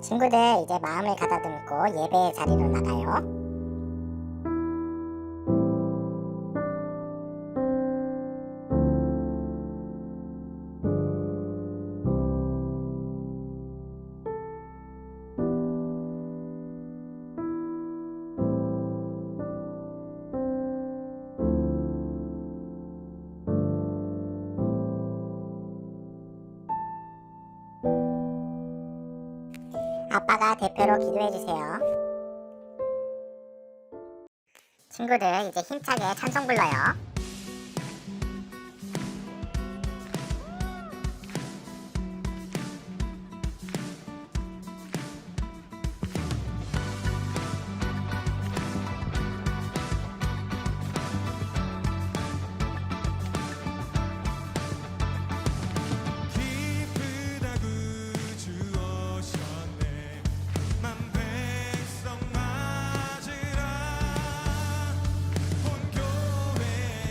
친구들 이제 마음을 가다듬고 예배의 자리로 나가요. 아빠가 대표로 기도해 주세요. 친구들 이제 힘차게 찬송 불러요. 기쁘다 구주 오셨네 만 백성 맞으라 온 교회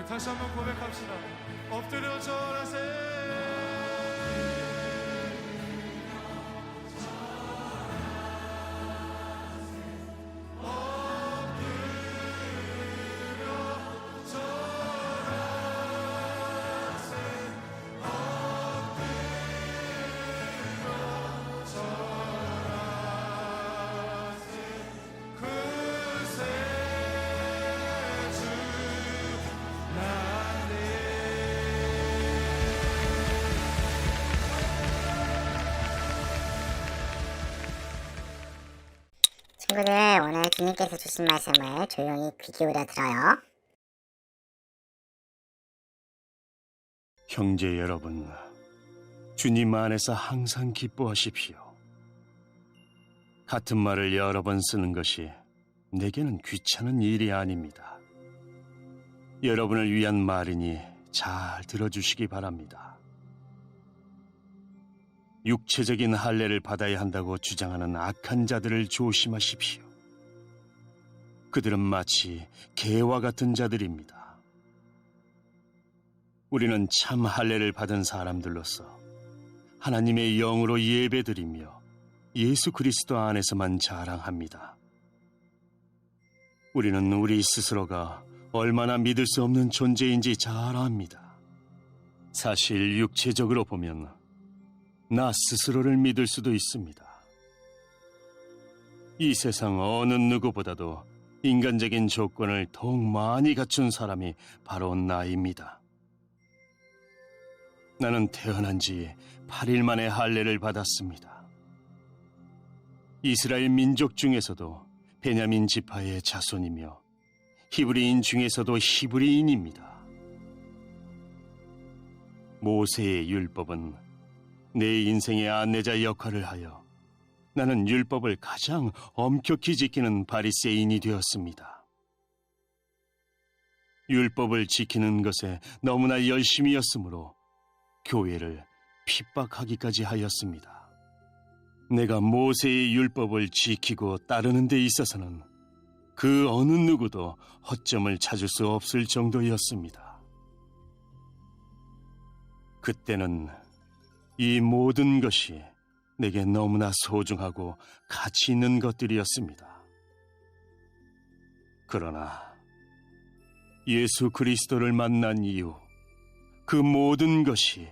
다시 한번 고백합시다. 엎드려 절하세. 친구들, 오늘 주님께서 주신 말씀을 조용히 귀 기울여 들어요. 형제 여러분, 주님 안에서 항상 기뻐하십시오. 같은 말을 여러 번 쓰는 것이 내게는 귀찮은 일이 아닙니다. 여러분을 위한 말이니 잘 들어주시기 바랍니다. 육체적인 할례를 받아야 한다고 주장하는 악한 자들을 조심하십시오. 그들은 마치 개와 같은 자들입니다. 우리는 참 할례를 받은 사람들로서 하나님의 영으로 예배드리며 예수 그리스도 안에서만 자랑합니다. 우리는 우리 스스로가 얼마나 믿을 수 없는 존재인지 잘 압니다. 사실 육체적으로 보면 나 스스로를 믿을 수도 있습니다. 이 세상 어느 누구보다도 인간적인 조건을 더욱 많이 갖춘 사람이 바로 나입니다. 나는 태어난 지 8일 만에 할례를 받았습니다. 이스라엘 민족 중에서도 베냐민 지파의 자손이며 히브리인 중에서도 히브리인입니다. 모세의 율법은 내 인생의 안내자 역할을 하여 나는 율법을 가장 엄격히 지키는 바리새인이 되었습니다. 율법을 지키는 것에 너무나 열심이었으므로 교회를 핍박하기까지 하였습니다. 내가 모세의 율법을 지키고 따르는 데 있어서는 그 어느 누구도 허점을 찾을 수 없을 정도였습니다. 그때는 이 모든 것이 내게 너무나 소중하고 가치 있는 것들이었습니다. 그러나 예수 그리스도를 만난 이후 그 모든 것이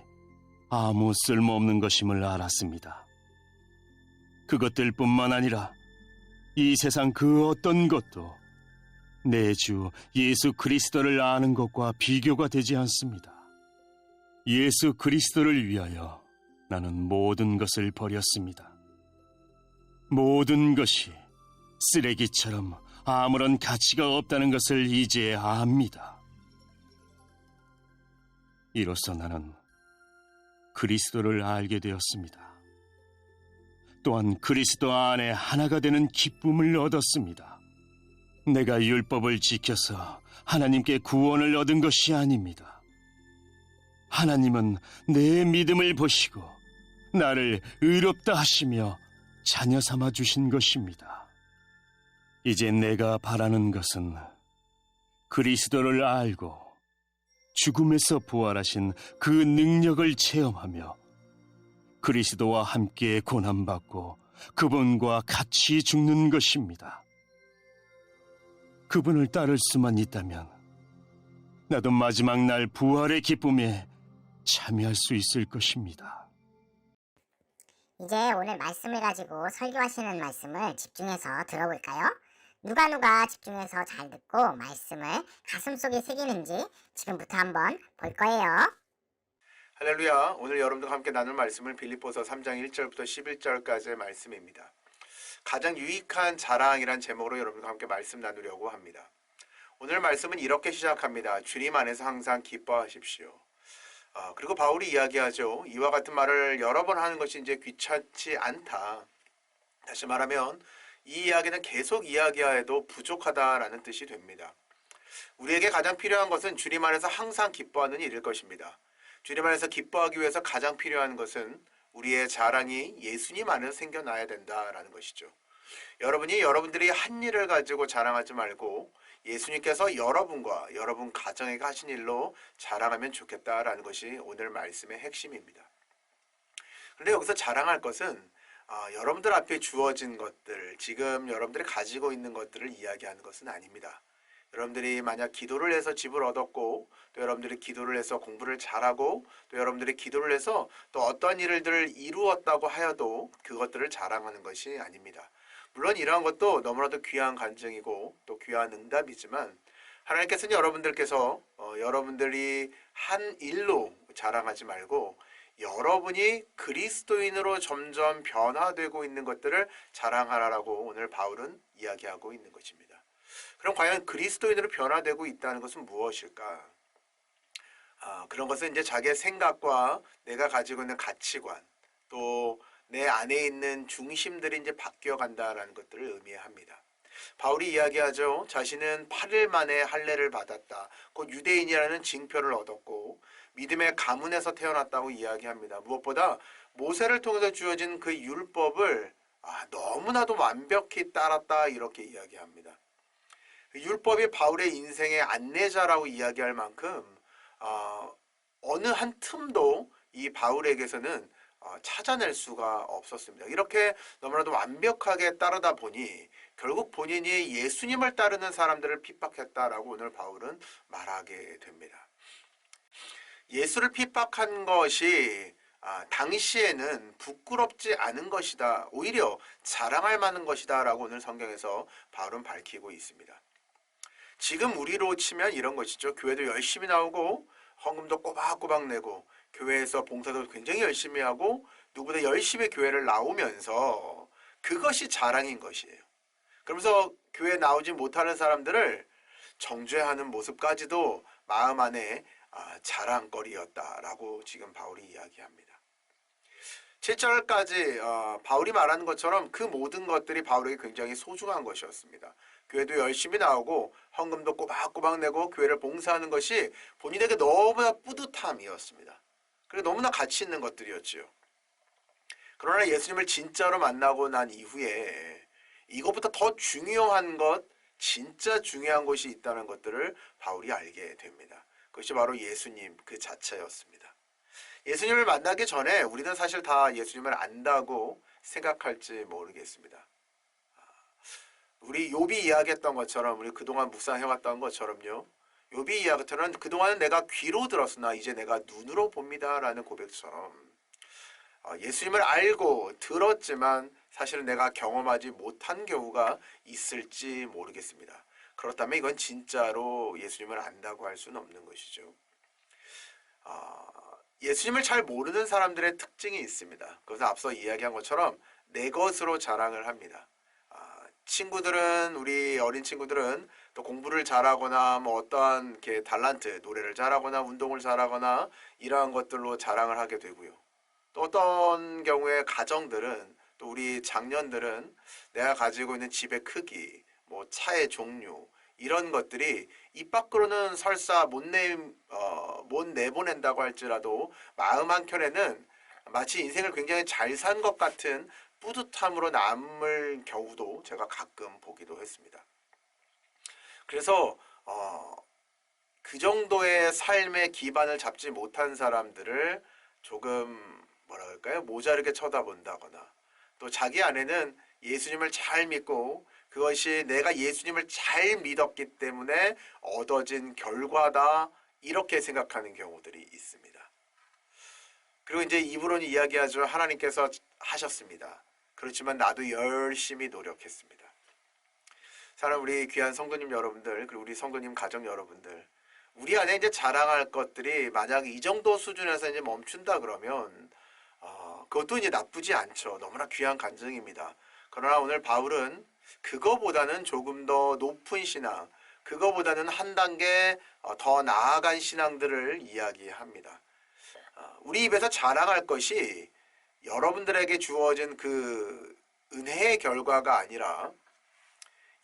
아무 쓸모없는 것임을 알았습니다. 그것들뿐만 아니라 이 세상 그 어떤 것도 내 주 예수 그리스도를 아는 것과 비교가 되지 않습니다. 예수 그리스도를 위하여 나는 모든 것을 버렸습니다. 모든 것이 쓰레기처럼 아무런 가치가 없다는 것을 이제 압니다. 이로써 나는 그리스도를 알게 되었습니다. 또한 그리스도 안에 하나가 되는 기쁨을 얻었습니다. 내가 율법을 지켜서 하나님께 구원을 얻은 것이 아닙니다. 하나님은 내 믿음을 보시고 나를 의롭다 하시며 자녀 삼아 주신 것입니다. 이제 내가 바라는 것은 그리스도를 알고 죽음에서 부활하신 그 능력을 체험하며 그리스도와 함께 고난받고 그분과 같이 죽는 것입니다. 그분을 따를 수만 있다면 나도 마지막 날 부활의 기쁨에 참여할 수 있을 것입니다. 이제 오늘 말씀을 가지고 설교하시는 말씀을 집중해서 들어볼까요? 누가 집중해서 잘 듣고 말씀을 가슴속에 새기는지 지금부터 한번 볼 거예요. 할렐루야. 오늘 여러분들과 함께 나눌 말씀은 빌립보서 3장 1절부터 11절까지의 말씀입니다. 가장 유익한 자랑이란 제목으로 여러분과 함께 말씀 나누려고 합니다. 오늘 말씀은 이렇게 시작합니다. 주님 안에서 항상 기뻐하십시오. 그리고 바울이 이야기하죠. 이와 같은 말을 여러 번 하는 것이 이제 귀찮지 않다. 다시 말하면 이 이야기는 계속 이야기하여도 부족하다라는 뜻이 됩니다. 우리에게 가장 필요한 것은 주님 안에서 항상 기뻐하는 일일 것입니다. 주님 안에서 기뻐하기 위해서 가장 필요한 것은 우리의 자랑이 예수님 안에서 생겨나야 된다라는 것이죠. 여러분들이 한 일을 가지고 자랑하지 말고 예수님께서 여러분과 여러분 가정에게 하신 일로 자랑하면 좋겠다라는 것이 오늘 말씀의 핵심입니다. 그런데 여기서 자랑할 것은 여러분들 앞에 주어진 것들, 지금 여러분들이 가지고 있는 것들을 이야기하는 것은 아닙니다. 여러분들이 만약 기도를 해서 집을 얻었고, 또 여러분들이 기도를 해서 공부를 잘하고, 또 여러분들이 기도를 해서 또 어떤 일들을 이루었다고 하여도 그것들을 자랑하는 것이 아닙니다. 물론 이러한 것도 너무나도 귀한 간증이고 또 귀한 응답이지만, 하나님께서는 여러분들께서 여러분들이 한 일로 자랑하지 말고 여러분이 그리스도인으로 점점 변화되고 있는 것들을 자랑하라고 오늘 바울은 이야기하고 있는 것입니다. 그럼 과연 그리스도인으로 변화되고 있다는 것은 무엇일까? 그런 것은 이제 자기의 생각과 내가 가지고 있는 가치관, 또 내 안에 있는 중심들이 이제 바뀌어 간다라는 것들을 의미합니다. 바울이 이야기하죠. 자신은 8일 만에 할례를 받았다. 곧 유대인이라는 징표를 얻었고 믿음의 가문에서 태어났다고 이야기합니다. 무엇보다 모세를 통해서 주어진 그 율법을 너무나도 완벽히 따랐다 이렇게 이야기합니다. 율법이 바울의 인생의 안내자라고 이야기할 만큼 어느 한 틈도 이 바울에게서는 찾아낼 수가 없었습니다. 이렇게 너무나도 완벽하게 따르다 보니 결국 본인이 예수님을 따르는 사람들을 핍박했다라고 오늘 바울은 말하게 됩니다. 예수를 핍박한 것이 당시에는 부끄럽지 않은 것이다. 오히려 자랑할 만한 것이다 라고 오늘 성경에서 바울은 밝히고 있습니다. 지금 우리로 치면 이런 것이죠. 교회도 열심히 나오고 헌금도 꼬박꼬박 내고 교회에서 봉사도 굉장히 열심히 하고 누구보다 열심히 교회를 나오면서 그것이 자랑인 것이에요. 그러면서 교회에 나오지 못하는 사람들을 정죄하는 모습까지도 마음 안에 자랑거리였다라고 지금 바울이 이야기합니다. 7절까지 바울이 말하는 것처럼 그 모든 것들이 바울에게 굉장히 소중한 것이었습니다. 교회도 열심히 나오고 헌금도 꼬박꼬박 내고 교회를 봉사하는 것이 본인에게 너무나 뿌듯함이었습니다. 그리고 너무나 가치 있는 것들이었지요. 그러나 예수님을 진짜로 만나고 난 이후에 이것보다 더 중요한 것, 진짜 중요한 것이 있다는 것들을 바울이 알게 됩니다. 그것이 바로 예수님 그 자체였습니다. 예수님을 만나기 전에 우리는 사실 다 예수님을 안다고 생각할지 모르겠습니다. 우리 욥이 이야기했던 것처럼, 우리 그동안 묵상해왔던 것처럼요, 욥이 이야기처럼 그동안은 내가 귀로 들었으나 이제 내가 눈으로 봅니다 라는 고백처럼 예수님을 알고 들었지만 사실은 내가 경험하지 못한 경우가 있을지 모르겠습니다. 그렇다면 이건 진짜로 예수님을 안다고 할 수는 없는 것이죠. 예수님을 잘 모르는 사람들의 특징이 있습니다. 그것은 앞서 이야기한 것처럼 내 것으로 자랑을 합니다. 친구들은, 우리 어린 친구들은 또 공부를 잘하거나 뭐 어떠한 이렇게 달란트, 노래를 잘하거나 운동을 잘하거나 이러한 것들로 자랑을 하게 되고요. 또 어떤 경우에 가정들은, 또 우리 장년들은 내가 가지고 있는 집의 크기, 뭐 차의 종류, 이런 것들이 입 밖으로는 설사 못 내보낸다고 할지라도 마음 한켠에는 마치 인생을 굉장히 잘 산 것 같은 뿌듯함으로 남을 경우도 제가 가끔 보기도 했습니다. 그래서 그 정도의 삶의 기반을 잡지 못한 사람들을 조금 뭐라 그럴까요? 모자르게 쳐다본다거나, 또 자기 안에는 예수님을 잘 믿고 그것이 내가 예수님을 잘 믿었기 때문에 얻어진 결과다, 이렇게 생각하는 경우들이 있습니다. 그리고 이제 입으로는 이야기하죠. 하나님께서 하셨습니다. 그렇지만 나도 열심히 노력했습니다. 사랑, 우리 귀한 성도님 여러분들, 그리고 우리 성도님 가정 여러분들, 우리 안에 이제 자랑할 것들이 만약 이 정도 수준에서 이제 멈춘다 그러면 그것도 이제 나쁘지 않죠. 너무나 귀한 간증입니다. 그러나 오늘 바울은 그거보다는 조금 더 높은 신앙, 그거보다는 한 단계 더 나아간 신앙들을 이야기합니다. 우리 입에서 자랑할 것이 여러분들에게 주어진 그 은혜의 결과가 아니라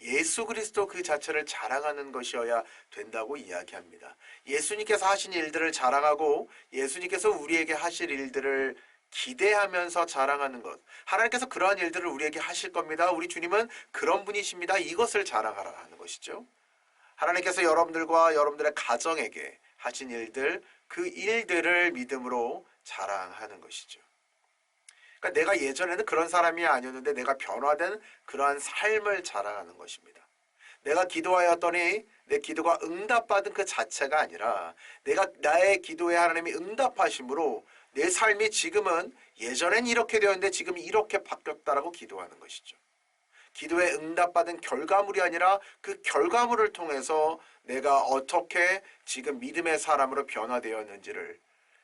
예수 그리스도 그 자체를 자랑하는 것이어야 된다고 이야기합니다. 예수님께서 하신 일들을 자랑하고 예수님께서 우리에게 하실 일들을 기대하면서 자랑하는 것, 하나님께서 그러한 일들을 우리에게 하실 겁니다. 우리 주님은 그런 분이십니다. 이것을 자랑하라 하는 것이죠. 하나님께서 여러분들과 여러분들의 가정에게 하신 일들, 그 일들을 믿음으로 자랑하는 것이죠. 그러니까 내가 예전에는 그런 사람이 아니었는데 내가 변화된 그러한 삶을 자랑하는 것입니다. 내가 기도하였더니 내 기도가 응답받은 그 자체가 아니라 내가 나의 기도에 하나님이 응답하심으로 내 삶이 지금은 예전엔 이렇게 되었는데 지금 이렇게 바뀌었다라고 기도하는 것이죠. 기도에 응답받은 결과물이 아니라 그 결과물을 통해서 내가 어떻게 지금 믿음의 사람으로 변화되었는지를,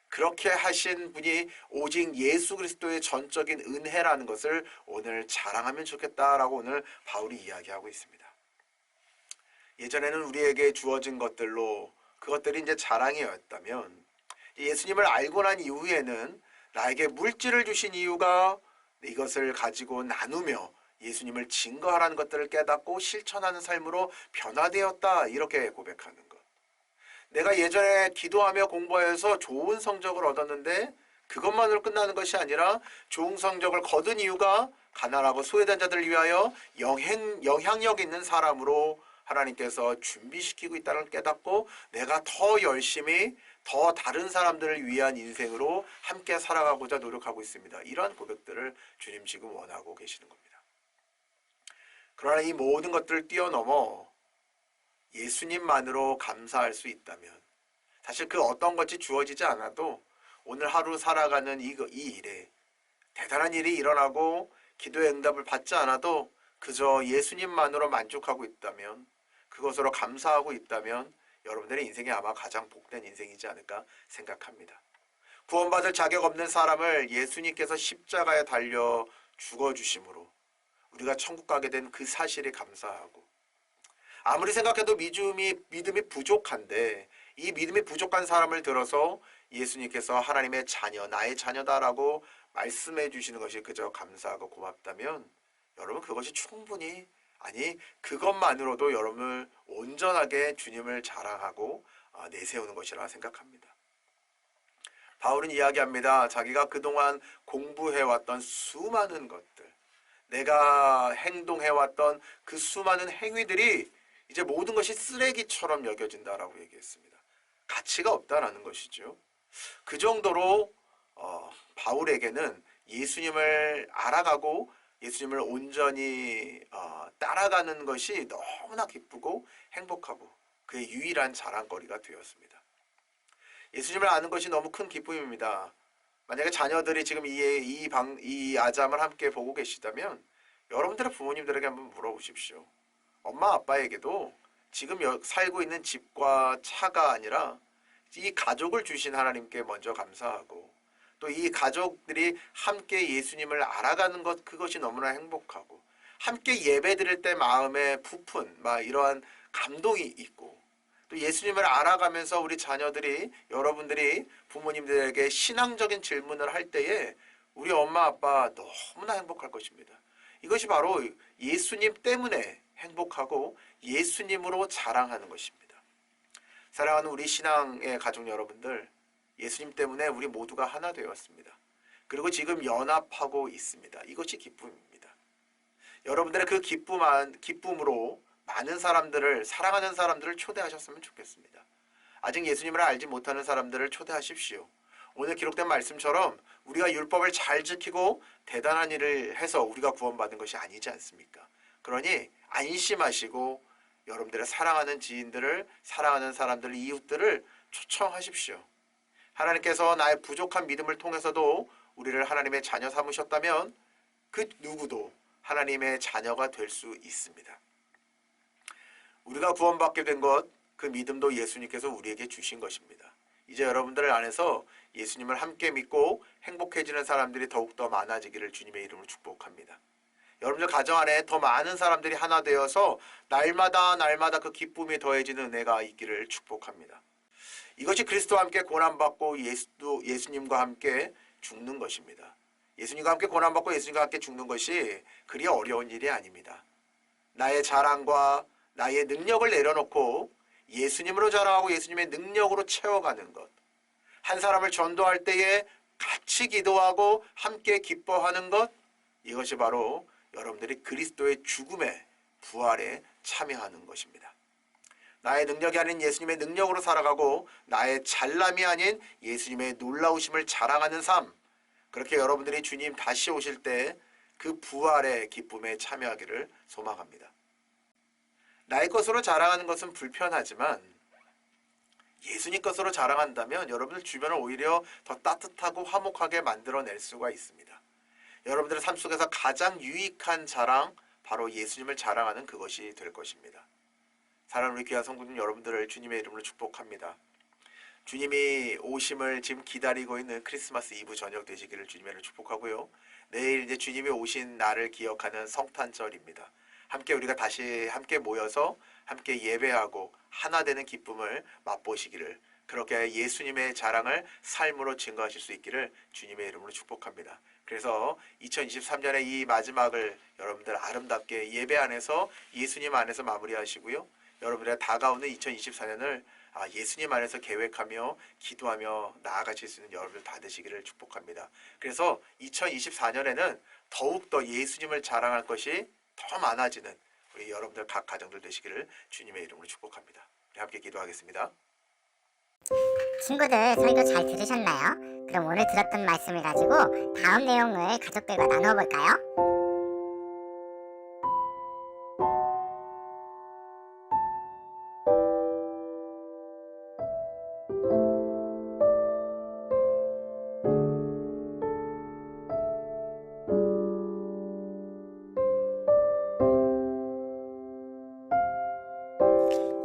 그렇게 하신 분이 오직 예수 그리스도의 전적인 은혜라는 것을 오늘 자랑하면 좋겠다라고 오늘 바울이 이야기하고 있습니다. 예전에는 우리에게 주어진 것들로 그것들이 이제 자랑이었다면, 예수님을 알고 난 이후에는 나에게 물질을 주신 이유가 이것을 가지고 나누며 예수님을 증거하라는 것들을 깨닫고 실천하는 삶으로 변화되었다, 이렇게 고백하는 것. 내가 예전에 기도하며 공부해서 좋은 성적을 얻었는데 그것만으로 끝나는 것이 아니라 좋은 성적을 거둔 이유가 가난하고 소외된 자들을 위하여 영향력 있는 사람으로 하나님께서 준비시키고 있다는 걸 깨닫고 내가 더 열심히 더 다른 사람들을 위한 인생으로 함께 살아가고자 노력하고 있습니다. 이러한 고백들을 주님 지금 원하고 계시는 겁니다. 그러나 이 모든 것들을 뛰어넘어 예수님만으로 감사할 수 있다면, 사실 그 어떤 것이 주어지지 않아도 오늘 하루 살아가는 이 일에 대단한 일이 일어나고 기도의 응답을 받지 않아도 그저 예수님만으로 만족하고 있다면, 그것으로 감사하고 있다면 여러분들의 인생이 아마 가장 복된 인생이지 않을까 생각합니다. 구원받을 자격 없는 사람을 예수님께서 십자가에 달려 죽어주심으로 우리가 천국 가게 된 그 사실에 감사하고, 아무리 생각해도 믿음이 부족한데 이 믿음이 부족한 사람을 들어서 예수님께서 하나님의 자녀, 나의 자녀다라고 말씀해 주시는 것이 그저 감사하고 고맙다면, 여러분 그것이 충분히, 아니 그것만으로도 여러분을 온전하게 주님을 자랑하고 내세우는 것이라 생각합니다. 바울은 이야기합니다. 자기가 그동안 공부해왔던 수많은 것들, 내가 행동해왔던 그 수많은 행위들이 이제 모든 것이 쓰레기처럼 여겨진다라고 얘기했습니다. 가치가 없다라는 것이죠. 그 정도로 바울에게는 예수님을 알아가고 예수님을 온전히 따라가는 것이 너무나 기쁘고 행복하고 그의 유일한 자랑거리가 되었습니다. 예수님을 아는 것이 너무 큰 기쁨입니다. 만약에 자녀들이 지금 이 아잠을 함께 보고 계시다면 여러분들의 부모님들에게 한번 물어보십시오. 엄마 아빠에게도 지금 살고 있는 집과 차가 아니라 이 가족을 주신 하나님께 먼저 감사하고, 또 이 가족들이 함께 예수님을 알아가는 것, 그것이 너무나 행복하고, 함께 예배 드릴 때 마음에 부푼 이러한 감동이 있고, 또 예수님을 알아가면서 우리 자녀들이, 여러분들이 부모님들에게 신앙적인 질문을 할 때에 우리 엄마 아빠 너무나 행복할 것입니다. 이것이 바로 예수님 때문에 행복하고 예수님으로 자랑하는 것입니다. 사랑하는 우리 신앙의 가족 여러분들, 예수님 때문에 우리 모두가 하나 되었습니다. 그리고 지금 연합하고 있습니다. 이것이 기쁨입니다. 여러분들의 그 기쁨으로 많은 사람들을, 사랑하는 사람들을 초대하셨으면 좋겠습니다. 아직 예수님을 알지 못하는 사람들을 초대하십시오. 오늘 기록된 말씀처럼 우리가 율법을 잘 지키고 대단한 일을 해서 우리가 구원받은 것이 아니지 않습니까? 그러니 안심하시고 여러분들의 사랑하는 지인들을, 사랑하는 사람들, 이웃들을 초청하십시오. 하나님께서 나의 부족한 믿음을 통해서도 우리를 하나님의 자녀 삼으셨다면 그 누구도 하나님의 자녀가 될 수 있습니다. 우리가 구원받게 된 것, 그 믿음도 예수님께서 우리에게 주신 것입니다. 이제 여러분들 안에서 예수님을 함께 믿고 행복해지는 사람들이 더욱더 많아지기를 주님의 이름으로 축복합니다. 여러분들 가정 안에 더 많은 사람들이 하나 되어서 날마다 그 기쁨이 더해지는 은혜가 있기를 축복합니다. 이것이 그리스도와 함께 고난받고 예수님과 함께 죽는 것입니다. 예수님과 함께 고난받고 예수님과 함께 죽는 것이 그리 어려운 일이 아닙니다. 나의 자랑과 나의 능력을 내려놓고 예수님으로 자랑하고 예수님의 능력으로 채워가는 것, 한 사람을 전도할 때에 같이 기도하고 함께 기뻐하는 것, 이것이 바로 여러분들이 그리스도의 죽음에 부활에 참여하는 것입니다. 나의 능력이 아닌 예수님의 능력으로 살아가고 나의 잘남이 아닌 예수님의 놀라우심을 자랑하는 삶, 그렇게 여러분들이 주님 다시 오실 때 그 부활의 기쁨에 참여하기를 소망합니다. 나의 것으로 자랑하는 것은 불편하지만 예수님 것으로 자랑한다면 여러분들 주변을 오히려 더 따뜻하고 화목하게 만들어낼 수가 있습니다. 여러분들의 삶 속에서 가장 유익한 자랑, 바로 예수님을 자랑하는 그것이 될 것입니다. 사랑하는 우리 귀한 성도님 여러분들을 주님의 이름으로 축복합니다. 주님이 오심을 지금 기다리고 있는 크리스마스 이브 저녁 되시기를 주님의 이름으로 축복하고요. 내일 이제 주님이 오신 날을 기억하는 성탄절입니다. 함께 우리가 다시 함께 모여서 함께 예배하고 하나 되는 기쁨을 맛보시기를, 그렇게 예수님의 자랑을 삶으로 증거하실 수 있기를 주님의 이름으로 축복합니다. 그래서 2023년의 이 마지막을 여러분들 아름답게 예배 안에서 예수님 안에서 마무리하시고요. 여러분들의 다가오는 2024년을 예수님 안에서 계획하며 기도하며 나아가실 수 있는 여러분들 다 되시기를 축복합니다. 그래서 2024년에는 더욱더 예수님을 자랑할 것이 더 많아지는 우리 여러분들 각 가정들 되시기를 주님의 이름으로 축복합니다. 우리 함께 기도하겠습니다. 친구들 설교 잘 들으셨나요? 그럼 오늘 들었던 말씀을 가지고 다음 내용을 가족들과 나누어 볼까요?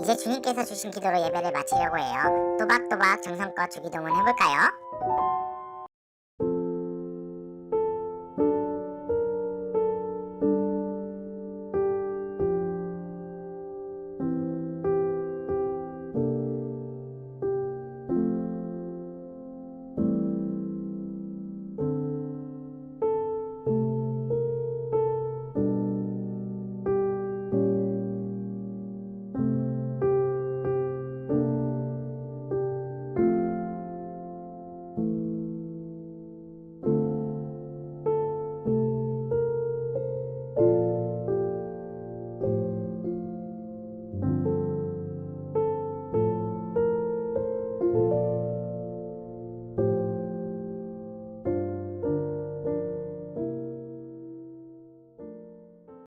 이제 주님께서 주신 기도로 예배를 마치려고 해요. 또박또박 정성껏 주기도문 해볼까요?